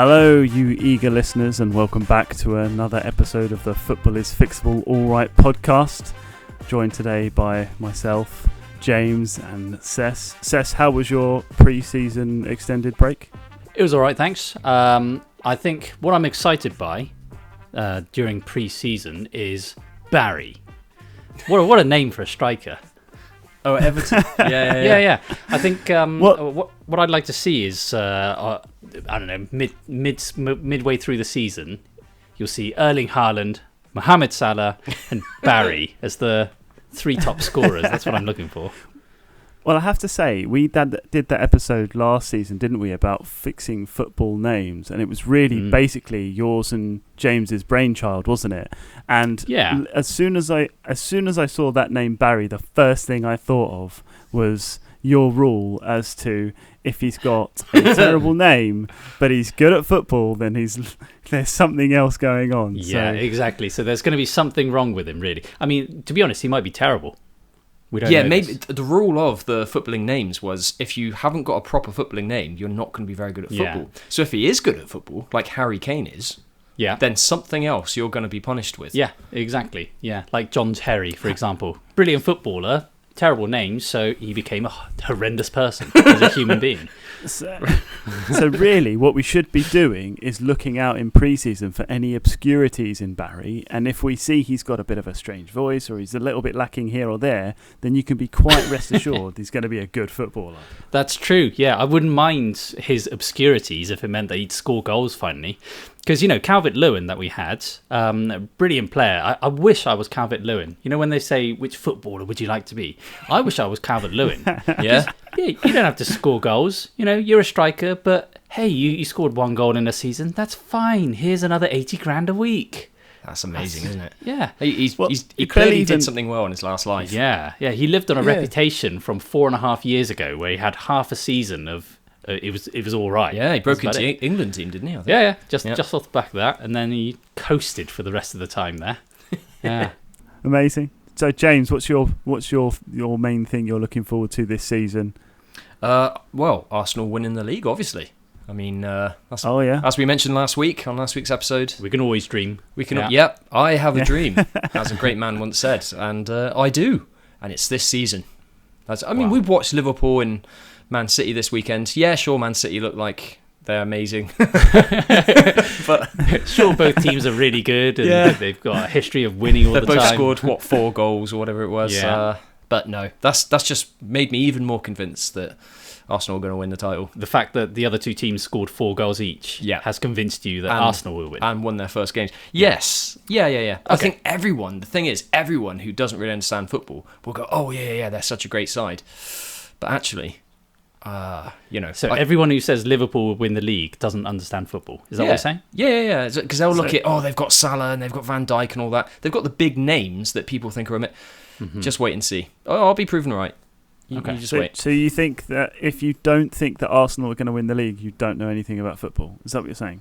Hello, you eager listeners, and welcome back to another episode of the Football is Fixable Alright podcast. Joined today by myself, James, and Cess. Cess, how was your pre-season extended break? It was alright, thanks. I think what I'm excited by during pre-season is Barry. What a name for a striker. Oh, Everton. Yeah. I think what I'd like to see is I don't know, midway through the season, you'll see Erling Haaland, Mohamed Salah, and Barry as the three top scorers. That's what I'm looking for. Well, I have to say, we did that episode last season, didn't we, about fixing football names, and it was really basically yours and James's brainchild, wasn't it? And as soon as I saw that name Barry, the first thing I thought of was your rule as to if he's got a terrible name but he's good at football, then there's something else going on. Yeah, exactly. So there's going to be something wrong with him, really. I mean, to be honest, he might be terrible. Maybe the rule of the footballing names was if you haven't got a proper footballing name, you're not going to be very good at football. Yeah. So if he is good at football, like Harry Kane is, then something else you're going to be punished with. Yeah, exactly. Yeah, like John Terry, for example. Brilliant footballer, terrible name, so he became a horrendous person as a human being. So really, what we should be doing is looking out in pre-season for any obscurities in Barry, and if we see he's got a bit of a strange voice or he's a little bit lacking here or there, then you can be quite rest assured he's going to be a good footballer. That's true, yeah. I wouldn't mind his obscurities if it meant that he'd score goals finally. Because, Calvert-Lewin that we had, a brilliant player. I wish I was Calvert-Lewin. You know when they say, which footballer would you like to be? I wish I was Calvert-Lewin. Yeah, you don't have to score goals. You're a striker, but hey, you scored one goal in a season. That's fine. Here's another 80 grand a week. That's amazing, isn't it? Yeah. He clearly did something well in his last life. Yeah. He lived on a reputation from 4.5 years ago where he had half a season of... It was all right. Yeah, he broke into the England team, didn't he? I think? Yeah. Just off the back of that, and then he coasted for the rest of the time there. Yeah, amazing. So, James, what's your main thing you're looking forward to this season? Well, Arsenal winning the league, obviously. I mean, as we mentioned on last week's episode, we can always dream. I have a dream, as a great man once said, and I do, and it's this season. We've watched Liverpool and Man City this weekend. Yeah, sure, Man City look like they're amazing. But sure, both teams are really good and they've got a history of winning all the time. They both scored, 4 goals or whatever it was. Yeah. But no, that's just made me even more convinced that Arsenal are going to win the title. The fact that the other two teams scored 4 goals each has convinced you that Arsenal will win. And won their first games. Yes. Yeah. Okay. I think everyone who doesn't really understand football will go, oh, yeah, they're such a great side. But actually... So everyone who says Liverpool will win the league doesn't understand football. Is that what you're saying? Yeah. Because they'll look at, they've got Salah and they've got Van Dijk and all that. They've got the big names that people think are Just wait and see. I'll be proven right. You just wait. So you think that if you don't think that Arsenal are going to win the league, you don't know anything about football? Is that what you're saying?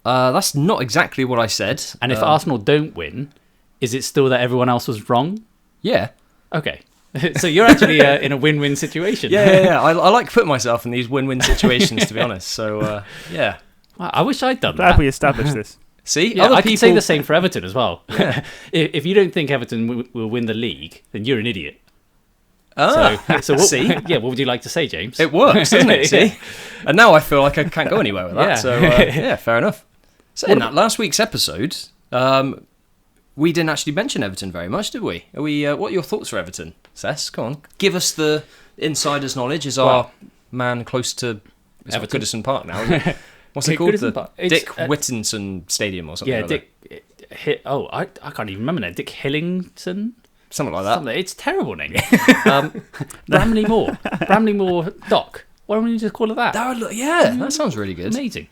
That's not exactly what I said. And if Arsenal don't win, is it still that everyone else was wrong? Yeah. Okay. So you're actually in a win-win situation. Yeah. I like putting myself in these win-win situations, to be honest. So, yeah. I wish I'd done that. Glad we established this. See, I can say the same for Everton as well. Yeah. If you don't think Everton will win the league, then you're an idiot. So what, see? Yeah, what would you like to say, James? It works, doesn't it? See? And now I feel like I can't go anywhere with that. Yeah. So, fair enough. So in that last week's episode... we didn't actually mention Everton very much, did we? What are your thoughts for Everton, Cess? Come on, give us the insider's knowledge. Is our man close to Goodison Park now? Isn't it? What's it called? Dick Whittinson Stadium or something? Yeah, Dick. I can't even remember now. Dick Hillington, something like that. It's a terrible name. Bramley Moore Dock. Why don't we just call it that? That sounds really good. Amazing.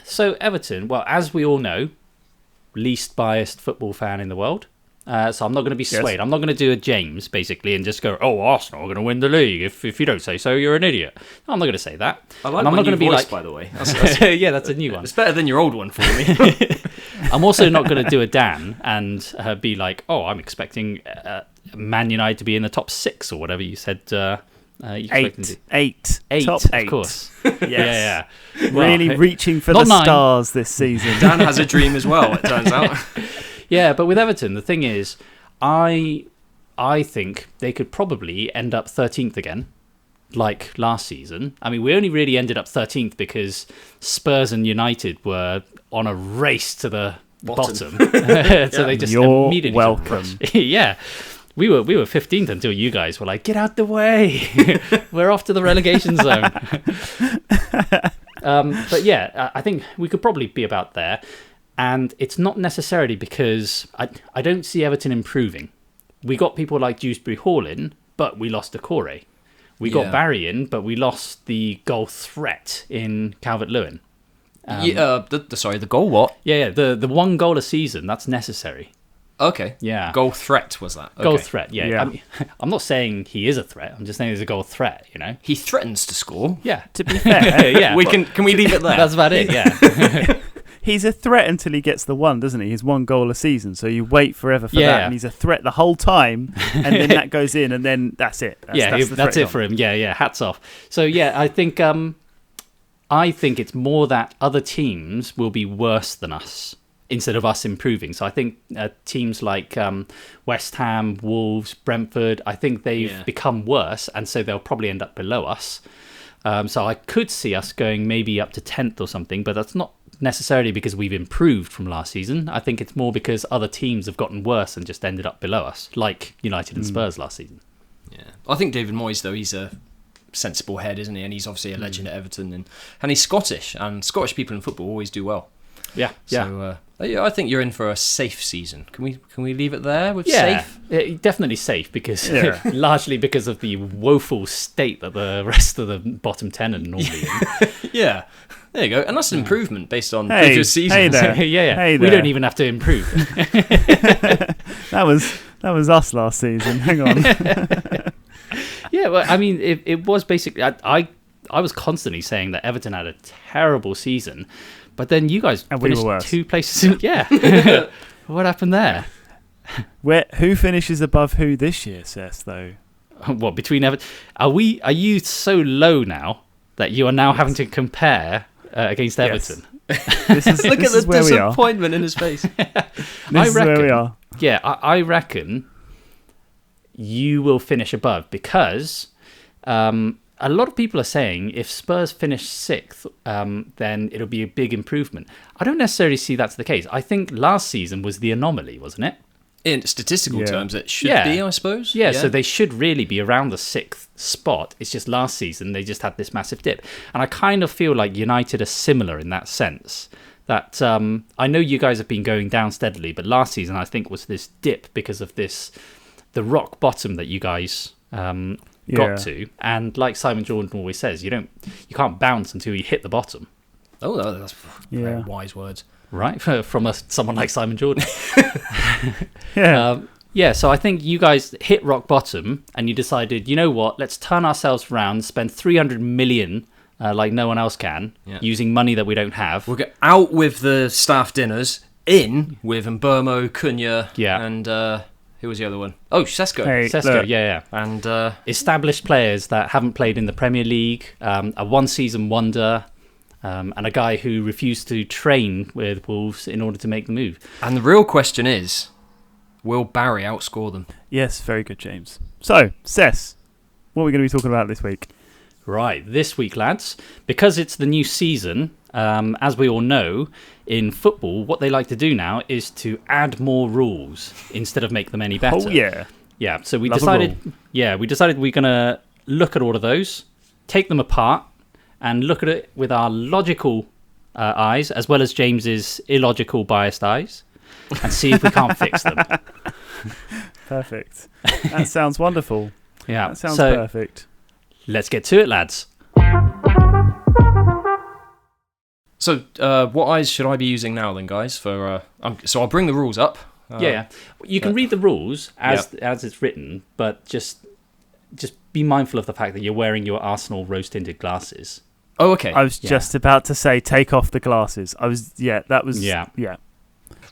So Everton, well, as we all know, least biased football fan in the world. So I'm not going to be swayed. Yes. I'm not going to do a James, basically, and just go, Arsenal are going to win the league. If you don't say so, you're an idiot. No, I'm not going to say that. I like my new voice, by the way. Yeah, that's a new one. It's better than your old one for me. I'm also not going to do a Dan and be like, I'm expecting Man United to be in the top 6 or whatever you said You expect them to... Eight. Top 8. Of course. Yes. Yeah. Really reaching for the 9. stars this season. Dan has a dream as well, it turns out. Yeah, but with Everton, the thing is, I think they could probably end up 13th again, like last season. I mean, we only really ended up 13th because Spurs and United were on a race to the bottom. So they just immediately... welcome. Yeah. We were 15th until you guys were like, get out the way. We're off to the relegation zone. But yeah, I think we could probably be about there. And it's not necessarily because I don't see Everton improving. We got people like Dewsbury Hall in, but we lost Decore. We got Barry in, but we lost the goal threat in Calvert-Lewin. The goal what? Yeah, the one goal a season, that's necessary. Okay. Yeah. Goal threat was that? Okay. Goal threat, yeah. I mean, I'm not saying he is a threat. I'm just saying he's a goal threat, you know? He threatens to score. Yeah. To be fair. Yeah. Can we leave it there? That's about it, yeah. He's a threat until he gets the one, doesn't he? He's 1 goal a season, so you wait forever for that, and he's a threat the whole time, and then that goes in, and then that's it. That's it for him. Yeah, hats off. So yeah, I think it's more that other teams will be worse than us instead of us improving. So I think teams like West Ham, Wolves, Brentford, I think they've become worse, and so they'll probably end up below us. So I could see us going maybe up to 10th or something, but that's not necessarily because we've improved from last season. I think it's more because other teams have gotten worse and just ended up below us, like United and Spurs last season. Yeah, I think David Moyes, though, he's a sensible head, isn't he? And he's obviously a legend at Everton, and he's Scottish, and Scottish people in football always do well. Yeah. So I think you're in for a safe season. Can we leave it there with safe? Yeah, definitely safe because largely because of the woeful state that the rest of the bottom 10 are normally in. Yeah. There you go. And that's an improvement based on previous seasons. Hey there. Yeah. We don't even have to improve. That was us last season. Hang on. Yeah, well, I mean, it was basically... I was constantly saying that Everton had a terrible season, but then you guys finished 2 places... Yeah. What happened there? Who finishes above who this year, Seth, though? What, between Everton... Are you so low now that you are now having to compare... against Everton. Yes. Look at the disappointment in his face. This is where we are. Yeah, I reckon you will finish above because a lot of people are saying if Spurs finish 6th, then it'll be a big improvement. I don't necessarily see that's the case. I think last season was the anomaly, wasn't it? In statistical terms, it should be, I suppose. Yeah, so they should really be around the 6th spot. It's just last season they just had this massive dip. And I kind of feel like United are similar in that sense. That I know you guys have been going down steadily, but last season I think was this dip because of the rock bottom that you guys got to. And like Simon Jordan always says, you can't bounce until you hit the bottom. Oh, that's very wise words. Right, from someone like Simon Jordan. Yeah. So I think you guys hit rock bottom and you decided, you know what, let's turn ourselves around, spend 300 million like no one else can, using money that we don't have. We'll get out with the staff dinners, in with Mbermo, Cunha, and who was the other one? Oh, Sesko. Sesko, yeah. And established players that haven't played in the Premier League, a one-season wonder... and a guy who refused to train with Wolves in order to make the move. And the real question is, will Barry outscore them? Yes, very good, James. So, Cess, what are we going to be talking about this week? Right, this week, lads, because it's the new season, as we all know, in football, what they like to do now is to add more rules instead of make them any better. Oh, yeah. Yeah, so we decided we're going to look at all of those, take them apart, and look at it with our logical eyes, as well as James's illogical, biased eyes, and see if we can't fix them. Perfect. That sounds wonderful. Yeah, that sounds perfect. Let's get to it, lads. So, what eyes should I be using now, then, guys? So I'll bring the rules up. You can read the rules as it's written, but just be mindful of the fact that you're wearing your Arsenal rose-tinted glasses. Oh, okay. I was just about to say, take off the glasses.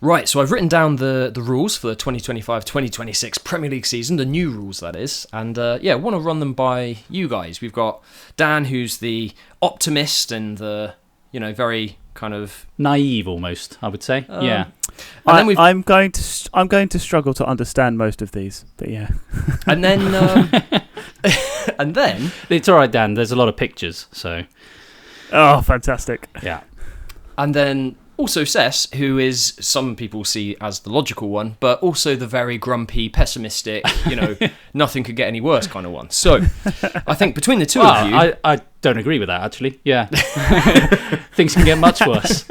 Right, so I've written down the rules for the 2025-2026 Premier League season, the new rules, that is. And, I want to run them by you guys. We've got Dan, who's the optimist and the, very kind of... naive, almost, I would say. Yeah. And then I'm going to struggle to understand most of these, but yeah. And then... and then... It's all right, Dan. There's a lot of pictures, so... Oh, fantastic. Yeah. And then... also Cess, who is some people see as the logical one, but also the very grumpy, pessimistic, nothing could get any worse kind of one. So I think between the two of you... I don't agree with that, actually. Yeah. Things can get much worse.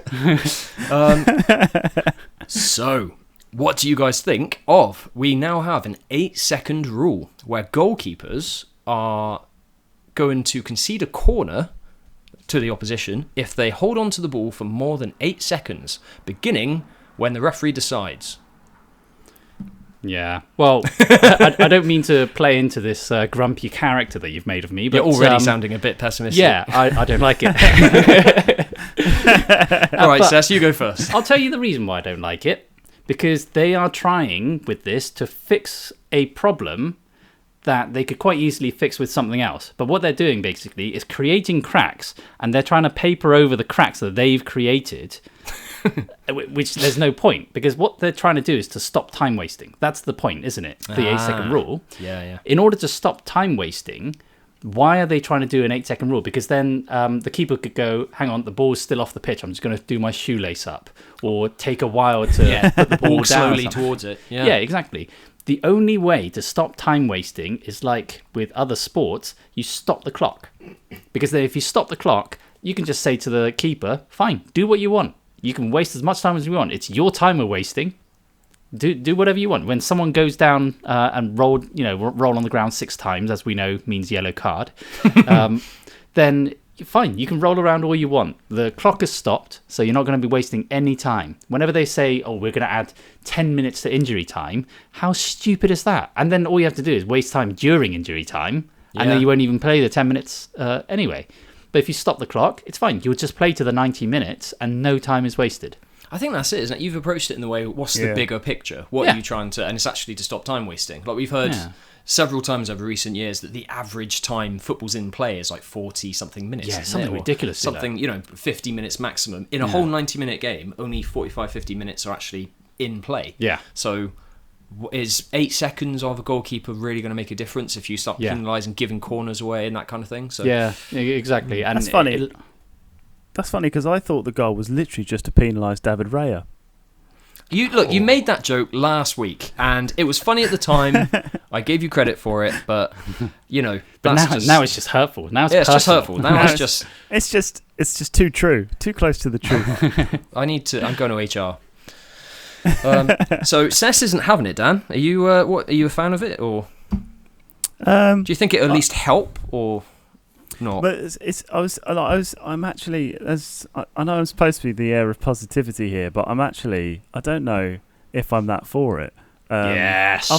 So what do you guys think of... we now have an 8-second rule where goalkeepers are going to concede a corner to the opposition if they hold on to the ball for more than 8 seconds, beginning when the referee decides. Yeah. Well, I don't mean to play into this grumpy character that you've made of me, but you're already sounding a bit pessimistic. Yeah, I don't like it. All right, Cess, you go first. I'll tell you the reason why I don't like it. Because they are trying with this to fix a problem that they could quite easily fix with something else. But what they're doing basically is creating cracks, and they're trying to paper over the cracks that they've created, which there's no point, because what they're trying to do is to stop time wasting. That's the point, isn't it? The 8-second rule. Yeah. In order to stop time wasting, why are they trying to do an 8-second rule? Because then the keeper could go, hang on, the ball's still off the pitch, I'm just going to do my shoelace up, or take a while to put the ball walk down slowly towards it. Yeah, exactly. The only way to stop time wasting is like with other sports, you stop the clock. Because then if you stop the clock, you can just say to the keeper, fine, do what you want. You can waste as much time as you want. It's your time we're wasting. Do whatever you want. When someone goes down and roll on the ground 6 times, as we know means yellow card, then fine, you can roll around all you want. The clock has stopped, so you're not going to be wasting any time. Whenever they say, oh, we're going to add 10 minutes to injury time, how stupid is that? And then all you have to do is waste time during injury time, and then you won't even play the 10 minutes anyway. But if you stop the clock, it's fine. You'll just play to the 90 minutes, and no time is wasted. I think that's it, isn't it? You've approached it in the way, what's the bigger picture? What are you trying to... and it's actually to stop time wasting. Like we've heard... several times over recent years that the average time football's in play is like 40-something minutes. Yeah, something ridiculous. Something, 50 minutes maximum. In a whole 90-minute game, only 45-50 minutes are actually in play. Yeah. So is 8 seconds of a goalkeeper really going to make a difference if you start penalising, giving corners away and that kind of thing? So yeah, exactly. And that's funny. That's funny because I thought the goal was literally just to penalise David Raya. You made that joke last week, and it was funny at the time. I gave you credit for it, but But now it's just hurtful. Now it's just hurtful. Now it's just it's just too true, too close to the truth. I'm going to HR. So Cess isn't having it, Dan. Are you? Are you a fan of it, or do you think it at least help, or not? But I'm actually, I know I'm supposed to be the air of positivity here, but I don't know if I'm that for it. Yes.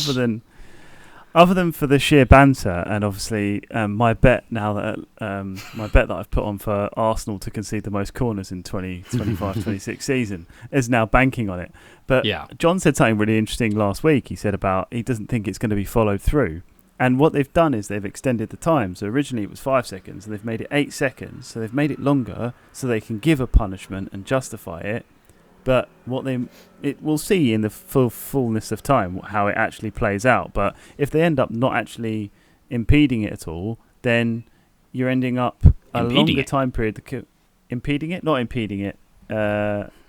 Other than for the sheer banter, and obviously my bet that I've put on for Arsenal to concede the most corners in 2025-26 season is now banking on it. But John said something really interesting last week. He said about he doesn't think it's going to be followed through. And what they've done is they've extended the time. So originally it was 5 seconds, and they've made it 8 seconds. So they've made it longer, so they can give a punishment and justify it. But we'll see in the fullness of time how it actually plays out. But if they end up not actually impeding it at all, then you're ending up a longer time period. Impeding it, not impeding it.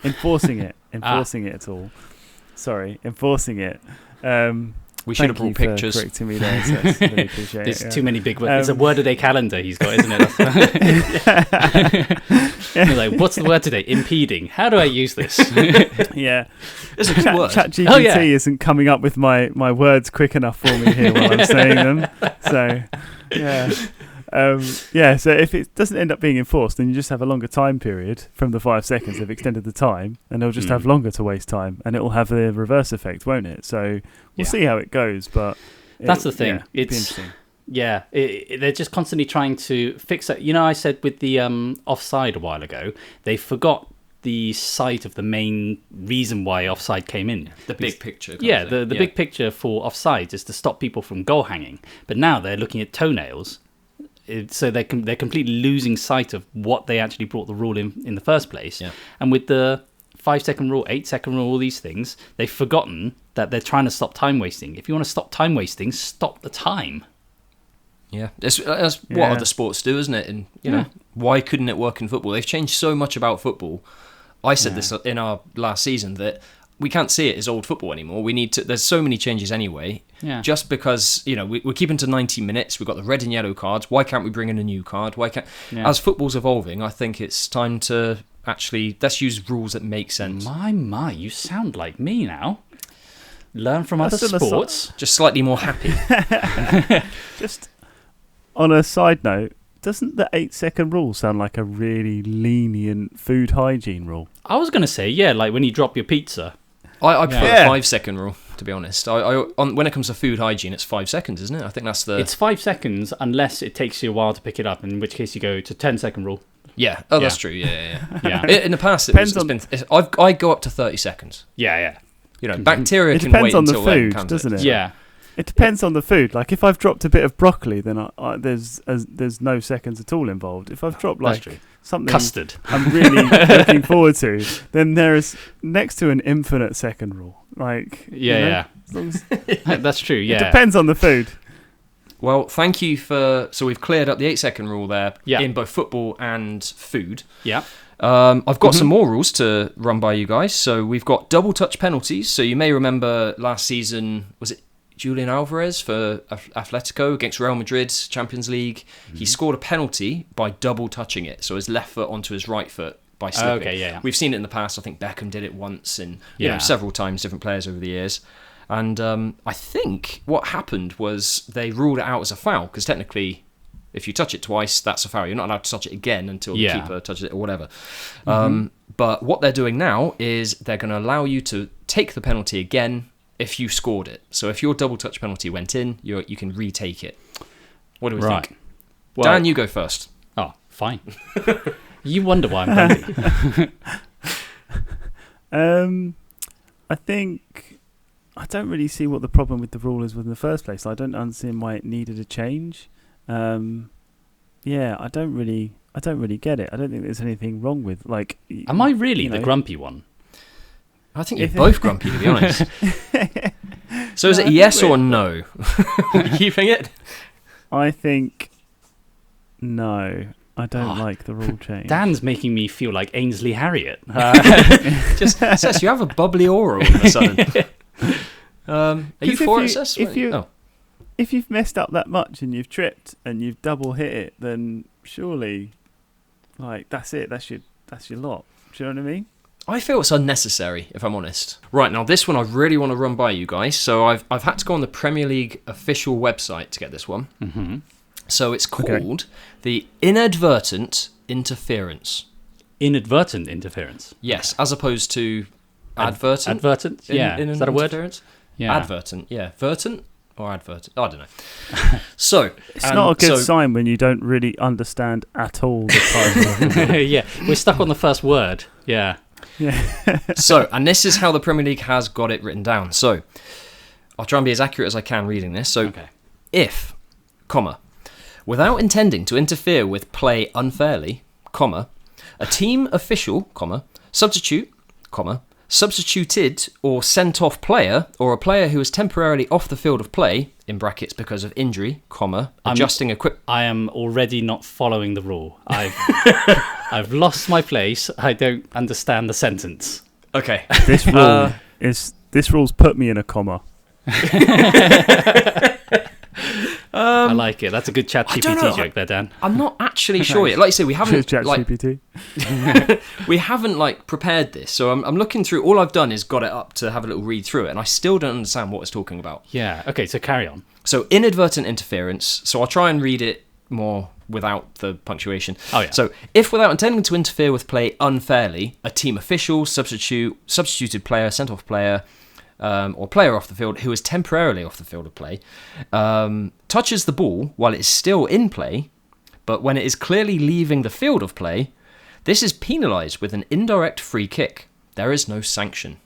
Enforcing it, enforcing it at all. Sorry, enforcing it. We should have brought pictures. Correcting me there, so really appreciate There's it. too many big words. It's a word a day calendar he's got, isn't it? You're like, what's the word today? Impeding. How do I use this? Yeah, it's a good word. ChatGPT isn't coming up with my words quick enough for me here while I'm saying them. So so if it doesn't end up being enforced, then you just have a longer time period from the 5 seconds. They've extended the time, and they'll just have longer to waste time, and it will have the reverse effect, won't it? So we'll see how it goes, but that's the thing. It's interesting. Yeah, they're just constantly trying to fix it. I said with the offside a while ago, they forgot the sight of the main reason why offside came in. The big picture. Yeah, the big picture for offsides is to stop people from goal hanging. But now they're looking at toenails, so they're completely losing sight of what they actually brought the rule in the first place. Yeah. And with the 5-second rule, 8-second rule, all these things, they've forgotten that they're trying to stop time wasting. If you want to stop time wasting, stop the time. Yeah, that's what other sports do, isn't it? And you know, why couldn't it work in football? They've changed so much about football. I said this in our last season that we can't see it as old football anymore. We need to. There's so many changes anyway. Yeah. Just because we're keeping to 90 minutes, we've got the red and yellow cards. Why can't we bring in a new card? Why can't? Yeah. As football's evolving, I think it's time to actually let's use rules that make sense. My, you sound like me now. Learn from other sports. Just slightly more happy. Just on a side note, doesn't the 8-second rule sound like a really lenient food hygiene rule? I was going to say, like when you drop your pizza. I prefer the 5-second rule, to be honest. When it comes to food hygiene, it's 5 seconds, isn't it? I think that's the... It's 5 seconds unless it takes you a while to pick it up, in which case you go to 10-second rule. Yeah. Oh, that's true. Yeah. In the past, I go up to 30 seconds. Yeah. Bacteria can wait until then. It depends on the food, doesn't it? Yeah. It depends on the food. Like if I've dropped a bit of broccoli, then there's no seconds at all involved. If I've dropped something custard I'm really looking forward to, then there is next to an infinite second rule. Like that's true. Yeah, it depends on the food. Well, thank you so we've cleared up the 8-second rule there in both football and food. Yeah. I've got some more rules to run by you guys. So we've got double touch penalties. So you may remember last season, was it Julian Alvarez for Atletico against Real Madrid, Champions League? Mm-hmm. He scored a penalty by double touching it. So his left foot onto his right foot by slipping. Okay, yeah. We've seen it in the past. I think Beckham did it once and several times, different players over the years. And I think what happened was they ruled it out as a foul because technically if you touch it twice, that's a foul. You're not allowed to touch it again until the keeper touches it or whatever. Mm-hmm. But what they're doing now is they're going to allow you to take the penalty again if you scored it. So if your double touch penalty went in, you can retake it. What do we think? Well, Dan, you go first. Oh, fine. You wonder why I'm grumpy. I think I don't really see what the problem with the rule is in the first place. I don't understand why it needed a change. I don't really get it. I don't think there's anything wrong with Am I really the grumpy one? I think you're both grumpy, to be honest. So is it yes or no? Are you keeping it? I think no. I don't like the rule change. Dan's making me feel like Ainsley Harriott. Just Sess, you have a bubbly aura all of a sudden. Are you for it, Sess? If you've messed up that much and you've tripped and you've double hit it, then surely, that's it. That's your lot. Do you know what I mean? I feel it's unnecessary, if I'm honest. Right, now this one I really want to run by you guys. So I've had to go on the Premier League official website to get this one. Mm-hmm. So it's called the inadvertent interference. Inadvertent interference? Yes, as opposed to advertent. Advertent? Yeah. Is that a word? Yeah. Advertent, yeah. Vertent or advertent? I don't know. So it's not a good sign when you don't really understand at all the title. Yeah, we're stuck on the first word. Yeah. So, and this is how the Premier League has got it written down. So, I'll try and be as accurate as I can reading this. So, if, without intending to interfere with play unfairly, a team official, substitute, substituted or sent off player, or a player who is temporarily off the field of play, in brackets because of injury, adjusting equipment. I am already not following the rule. I've lost my place. I don't understand the sentence. Okay. This rule's put me in a comma. I like it. That's a good ChatGPT joke there, Dan. I'm not actually sure yet. Like you say, we haven't ChatGPT. We haven't prepared this. So I'm looking through. All I've done is got it up to have a little read through it, and I still don't understand what it's talking about. Yeah. Okay. So carry on. So inadvertent interference. So I'll try and read it more without the punctuation. Oh yeah. So if without intending to interfere with play unfairly, a team official, substituted player, sent off player, or player off the field who is temporarily off the field of play, touches the ball while it is still in play, but when it is clearly leaving the field of play, This is penalised with an indirect free kick. There is no sanction,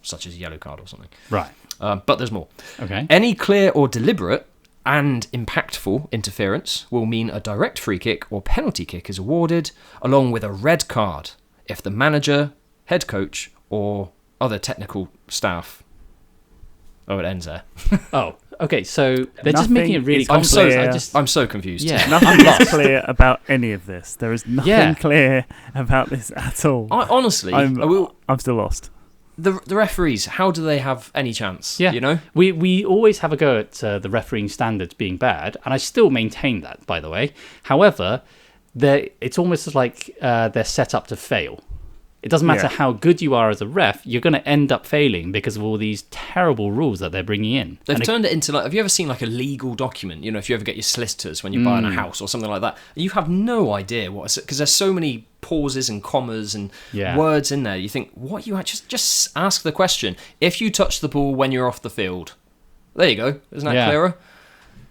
such as a yellow card or something. Right. But there's more. Okay. Any clear or deliberate and impactful interference will mean a direct free kick or penalty kick is awarded, along with a red card if the manager, head coach, or other technical staff... Oh, it ends there. Oh, okay. So they're just making it really I'm complex. I'm so confused. Yeah. Nothing is clear about any of this. There is nothing clear about this at all. Honestly, I'm still lost. The referees, how do they have any chance? Yeah. You know? We always have a go at the refereeing standards being bad, and I still maintain that, by the way. However, it's almost like they're set up to fail. It doesn't matter how good you are as a ref, you're going to end up failing because of all these terrible rules that they're bringing in. They've turned it into, like, have you ever seen like a legal document? You know, if you ever get your solicitors when you're buying a house or something like that, you have no idea what, because there's so many pauses and commas and words in there. You think, what you just ask the question. If you touch the ball when you're off the field, there you go. Isn't that clearer?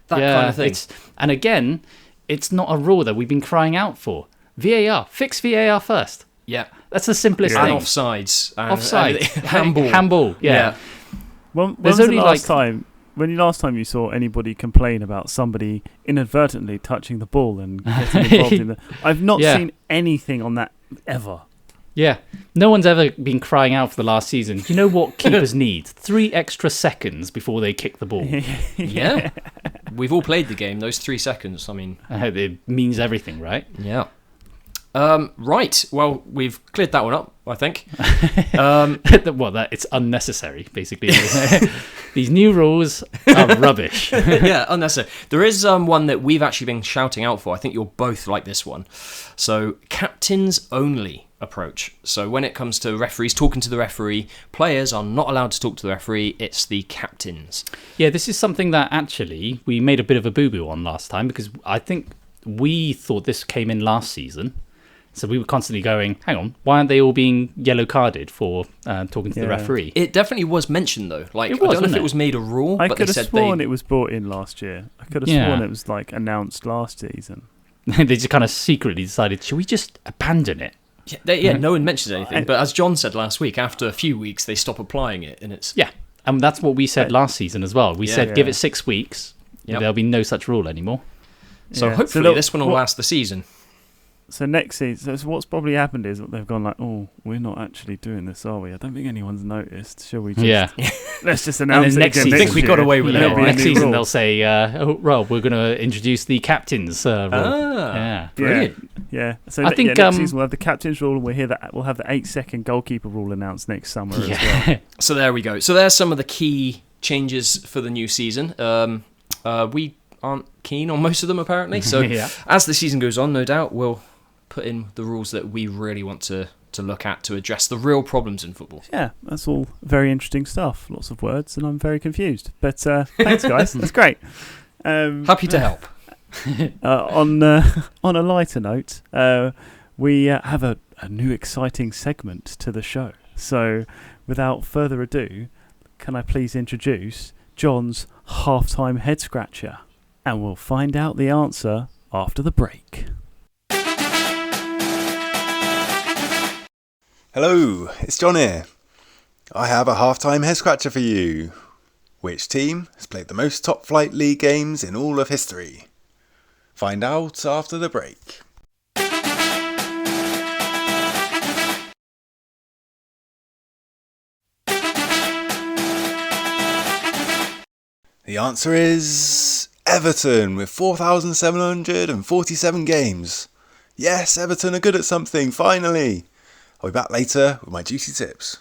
That kind of thing. And again, it's not a rule that we've been crying out for. VAR, fix VAR first. Yeah. That's the simplest thing. And offsides. Offside. Handball. Handball, yeah. When was the last time you saw anybody complain about somebody inadvertently touching the ball and getting involved in the... I've not seen anything on that ever. Yeah. No one's ever been crying out for the last season. You know what keepers need? 3 extra seconds before they kick the ball. Yeah. We've all played the game. Those 3 seconds, I mean... It means everything, right? Yeah. Right. Well, we've cleared that one up, I think. It's unnecessary, basically. These new rules are rubbish. Yeah, unnecessary. There is one that we've actually been shouting out for. I think you'll both like this one. So, captains only approach. So when it comes to referees talking to the referee, players are not allowed to talk to the referee. It's the captains. Yeah, this is something that actually we made a bit of a boo-boo on last time, because I think we thought this came in last season. So we were constantly going, hang on, why aren't they all being yellow carded for talking to the referee? It definitely was mentioned, though. Like, I don't know if it was made a rule, I but could they have said sworn it was brought in last year. I could have sworn it was like announced last season. They just kind of secretly decided, should we just abandon it? Yeah, no one mentions anything. But as John said last week, after a few weeks, they stop applying it, and it's... Yeah, and that's what we said last season as well. We said, give it 6 weeks, there'll be no such rule anymore. So hopefully this one will last the season. So next season, so what's probably happened is they've gone like, oh, we're not actually doing this, are we? I don't think anyone's noticed. Shall we just... Let's just announce it again. I think we got away with it. Next season they'll say, we're going to introduce the captain's rule. Brilliant. Yeah. So I think next season we'll have the captain's rule, and we'll have the 8-second goalkeeper rule announced next summer as well. So there we go. So there's some of the key changes for the new season. We aren't keen on most of them, apparently. So as the season goes on, no doubt, we'll put in the rules that we really want to look at to address the real problems in football. Yeah, that's all very interesting stuff. Lots of words, and I'm very confused. But thanks, guys. That's great. Happy to help. On a lighter note, we have a new exciting segment to the show. So without further ado, can I please introduce John's halftime head scratcher? And we'll find out the answer after the break. Hello, it's John here. I have a halftime head scratcher for you. Which team has played the most top flight league games in all of history? Find out after the break. The answer is Everton with 4,747 games. Yes, Everton are good at something, finally. I'll be back later with my juicy tips.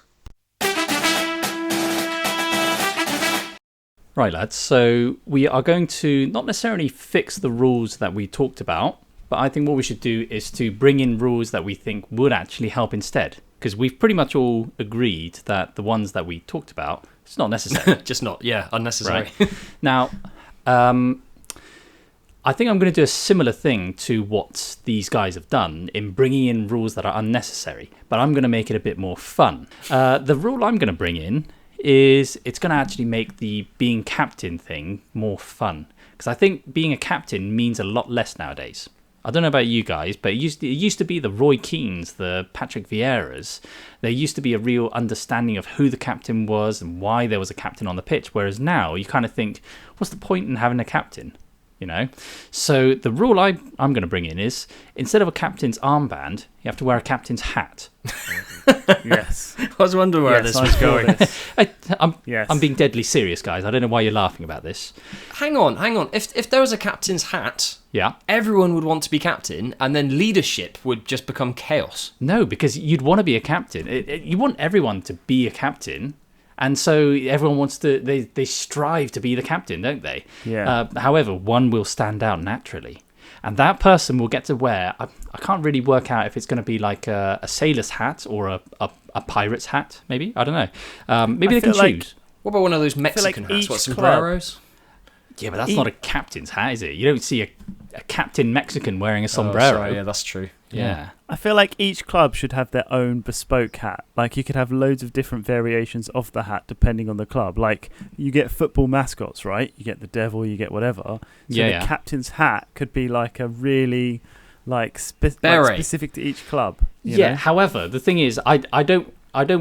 Right, lads. So we are going to not necessarily fix the rules that we talked about, but I think what we should do is to bring in rules that we think would actually help instead. Because we've pretty much all agreed that the ones that we talked about, it's not necessary. Just not, unnecessary. Right. Now, I think I'm going to do a similar thing to what these guys have done in bringing in rules that are unnecessary, but I'm going to make it a bit more fun. The rule I'm going to bring in is it's going to actually make the being captain thing more fun, because I think being a captain means a lot less nowadays. I don't know about you guys, but it used to be the Roy Keanes, the Patrick Vieiras. There used to be a real understanding of who the captain was and why there was a captain on the pitch. Whereas now you kind of think, what's the point in having a captain? So the rule I'm going to bring in is, instead of a captain's armband, you have to wear a captain's hat. Yes. I was wondering where this was going. I'm being deadly serious, guys. I don't know why you're laughing about this. Hang on. If there was a captain's hat, yeah, everyone would want to be captain, and then leadership would just become chaos. No, because you'd want to be a captain. You want everyone to be a captain. And so everyone wants to, they strive to be the captain, don't they? Yeah. However, one will stand out naturally. And that person will get to wear, I can't really work out if it's going to be like a sailor's hat or a pirate's hat, maybe. I don't know. Maybe they can choose. What about one of those Mexican hats? What, sombreros? Yeah, but that's not a captain's hat, is it? You don't see a captain Mexican wearing a sombrero. Sorry, yeah, that's true. Yeah. I feel like each club should have their own bespoke hat. Like, you could have loads of different variations of the hat depending on the club. Like, you get football mascots, right? You get the devil, you get whatever. So the captain's hat could be like a really specific to each club. You know? However, the thing is, I don't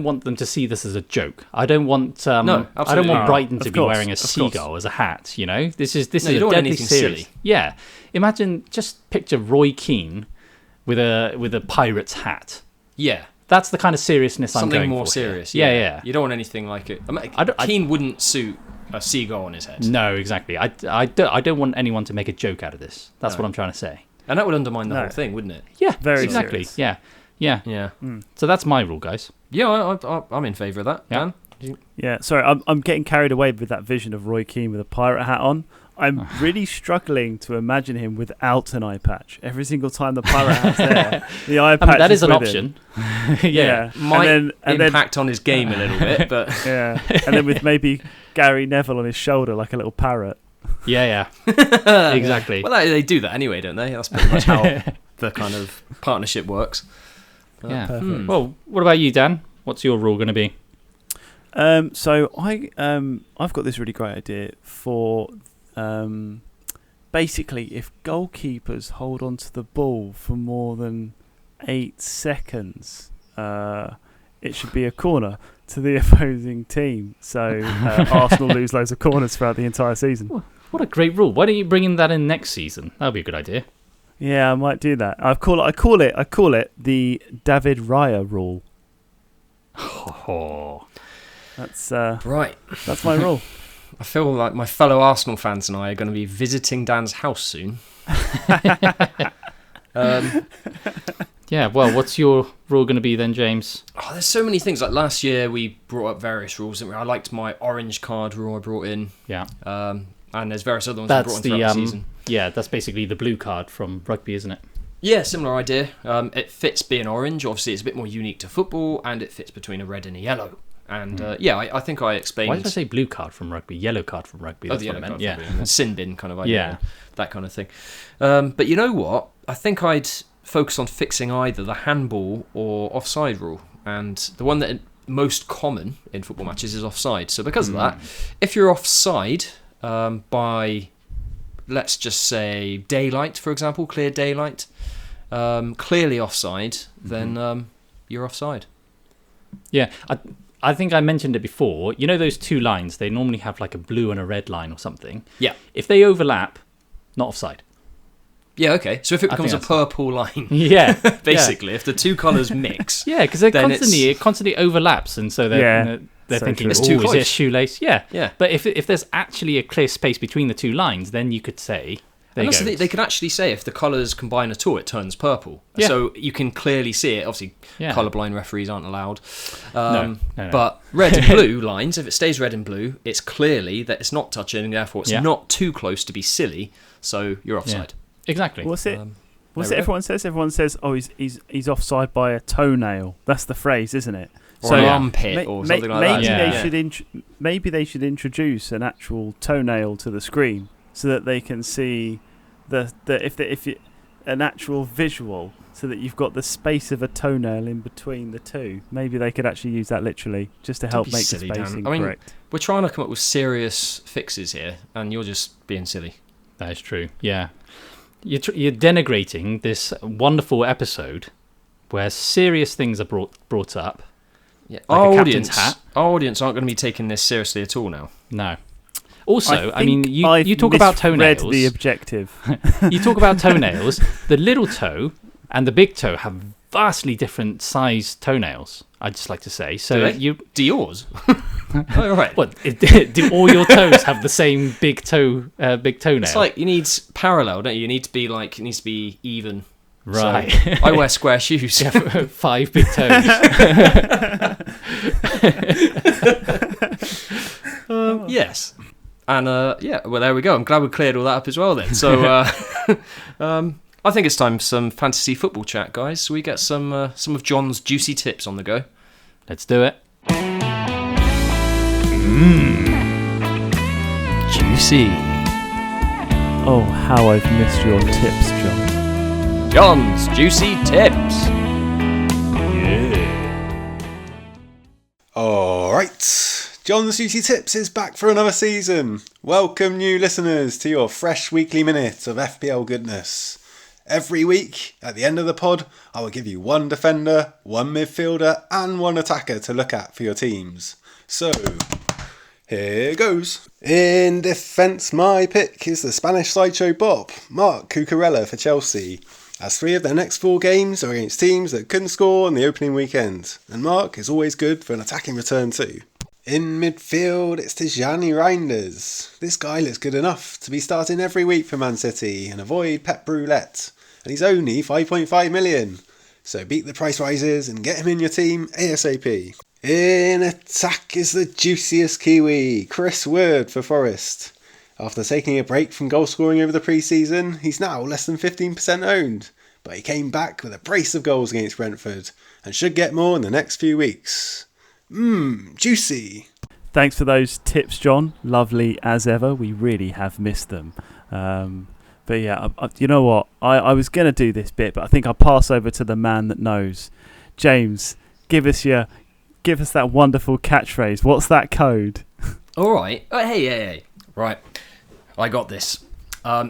want them to see this as a joke. I don't want I don't want Brighton to be wearing a seagull as a hat, This is deadly serious. Silly. Yeah. Imagine, just picture Roy Keane with a pirate's hat. Yeah. That's the kind of seriousness I'm going for. Something more serious. Yeah. You don't want anything like it. Keane wouldn't suit a seagull on his head. No, exactly. I don't want anyone to make a joke out of this. That's what I'm trying to say. And that would undermine the whole thing, wouldn't it? Yeah, very exactly. Serious. Yeah. So that's my rule, guys. Yeah, I'm in favour of that. Yeah. Yeah. Sorry, I'm getting carried away with that vision of Roy Keane with a pirate hat on. I'm really struggling to imagine him without an eye patch. Every single time the pirate hat's there, the eye patch that is an with option. Yeah. Might impact on his game a little bit, but yeah. And then with maybe Gary Neville on his shoulder like a little parrot. Yeah. Exactly. Well, they do that anyway, don't they? That's pretty much how the kind of partnership works. Perfect. Well, what about you, Dan? What's your rule going to be? So I've got this really great idea for basically, if goalkeepers hold onto the ball for more than 8 seconds, it should be a corner to the opposing team. So Arsenal lose loads of corners throughout the entire season. What a great rule! Why don't you bring in that in next season? That would be a good idea. Yeah, I might do that. I call it the David Raya rule. Oh, that's right. That's my rule. I feel like my fellow Arsenal fans and I are going to be visiting Dan's house soon. Yeah, well, what's your rule going to be then, James? Oh, there's so many things. Like last year, we brought up various rules. I liked my orange card rule I brought in. Yeah. And there's various other ones I brought in throughout the season. Yeah, that's basically the blue card from rugby, isn't it? Yeah, similar idea. It fits being orange. Obviously, it's a bit more unique to football, and it fits between a red and a yellow. And I think I explained. Why did I say blue card from rugby? Yellow card from rugby. That's the what I meant. Yeah, sin bin kind of idea. Yeah, that kind of thing. But you know what? I think I'd focus on fixing either the handball or offside rule. And the one that most common in football matches is offside. So because of that, if you're offside by, let's just say, daylight, for example, clear daylight, clearly offside, then you're offside. Yeah, I think I mentioned it before. You know those two lines? They normally have like a blue and a red line or something. Yeah. If they overlap, not offside. Yeah, okay. So if it becomes a purple line, basically, if the two colours mix, because it constantly overlaps, and so they're thinking, it's too close. Is it a shoelace? Yeah. But if there's actually a clear space between the two lines, then you could say. And also they could actually say if the colours combine at all, it turns purple. Yeah. So you can clearly see it. Obviously, colourblind referees aren't allowed. No. But red and blue lines, if it stays red and blue, it's clearly that it's not touching, and therefore it's not too close to be silly. So you're offside. Yeah. Exactly. What's it everyone says? Everyone says, "Oh, he's offside by a toenail." That's the phrase, isn't it? Or an armpit or something like that. Maybe they should introduce an actual toenail to the screen so that they can see an actual visual, so that you've got the space of a toenail in between the two. Maybe they could actually use that literally just to help make the spacing correct. We're trying to come up with serious fixes here, and you're just being silly. That is true. Yeah. You're denigrating this wonderful episode where serious things are brought up. Yeah. Like Our audience aren't going to be taking this seriously at all now. No. Also, you talk I've about toenails. misread the objective. You talk about toenails. The little toe and the big toe have vastly different sized toenails, I'd just like to say. So do yours? Oh, right. What, do all your toes have the same big toenail? It's like you need parallel, don't you? You need to be it needs to be even. Right. So I wear square shoes. You have 5 big toes. Yes. And well, there we go. I'm glad we cleared all that up as well then. So I think it's time for some fantasy football chat, guys. So we get some of John's juicy tips on the go. Let's do it. Juicy. Oh, how I've missed your tips, John. John's juicy tips. Yeah. Alright, John's Juicy Tips is back for another season. Welcome new listeners to your fresh weekly minute of FPL goodness. Every week, at the end of the pod, I will give you one defender, one midfielder and one attacker to look at for your teams. So, here goes. In defence, my pick is the Spanish sideshow Bob, Marc Cucurella for Chelsea, as 3 of their next 4 games are against teams that couldn't score on the opening weekend, and Marc is always good for an attacking return too. In midfield, it's Tijani Reinders. This guy looks good enough to be starting every week for Man City and avoid Pep Roulette, and he's only 5.5 million, so beat the price rises and get him in your team ASAP. In attack is the juiciest Kiwi, Chris Wood for Forest. After taking a break from goal scoring over the pre-season, he's now less than 15% owned, but he came back with a brace of goals against Brentford and should get more in the next few weeks. Juicy. Thanks for those tips, John. Lovely as ever. We really have missed them. But yeah, you know what? I was going to do this bit, but I think I'll pass over to the man that knows. James, give us that wonderful catchphrase. What's that code? All right. Hey. Right. I got this.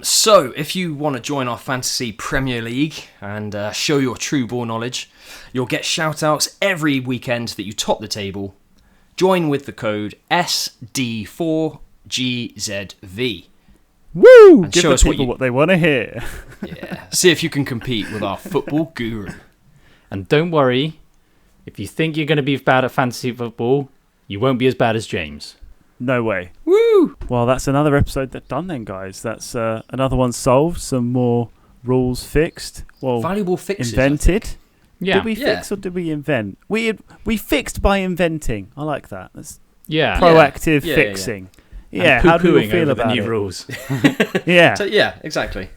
So, if you want to join our Fantasy Premier League and show your true ball knowledge, you'll get shout-outs every weekend that you top the table. Join with the code SD4GZV. Woo! And Give show the us people what they want to hear. Yeah. See if you can compete with our football guru. And don't worry, if you think you're going to be bad at fantasy football, you won't be as bad as James. No way. Woo! Well, that's another episode done then, guys. That's another one solved. Some more rules fixed. Well, valuable fixes. Invented. Yeah. Did we fix or did we invent? We fixed by inventing. I like that. That's proactive fixing. Yeah. And how do you feel over about the new it? rules? Yeah. So, yeah, exactly.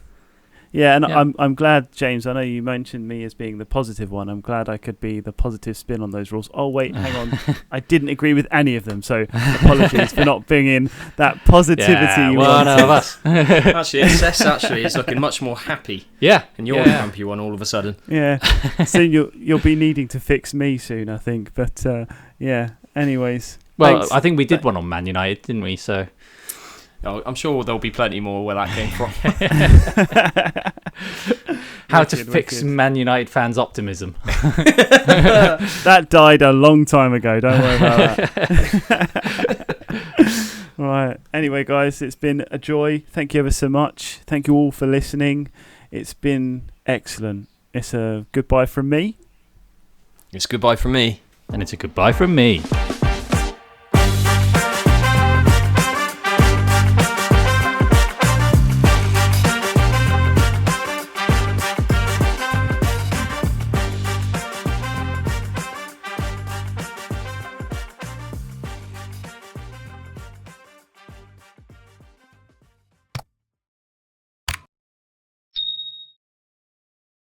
Yeah, and I'm glad, James, I know you mentioned me as being the positive one. I'm glad I could be the positive spin on those rules. Oh, wait, hang on. I didn't agree with any of them, so apologies for not bringing that positivity you one wanted. of us. Actually, SS is looking much more happy. Yeah. And you're the grumpy one all of a sudden. Yeah. Soon you'll be needing to fix me soon, I think. But, anyways. Well, thanks. I think we did one on Man United, didn't we? So... Oh, I'm sure there'll be plenty more where that came from. How to fix Man United fans' optimism. That died a long time ago. Don't worry about that. Right. Anyway, guys, it's been a joy. Thank you ever so much. Thank you all for listening. It's been excellent. It's a goodbye from me. It's goodbye from me. And it's a goodbye from me.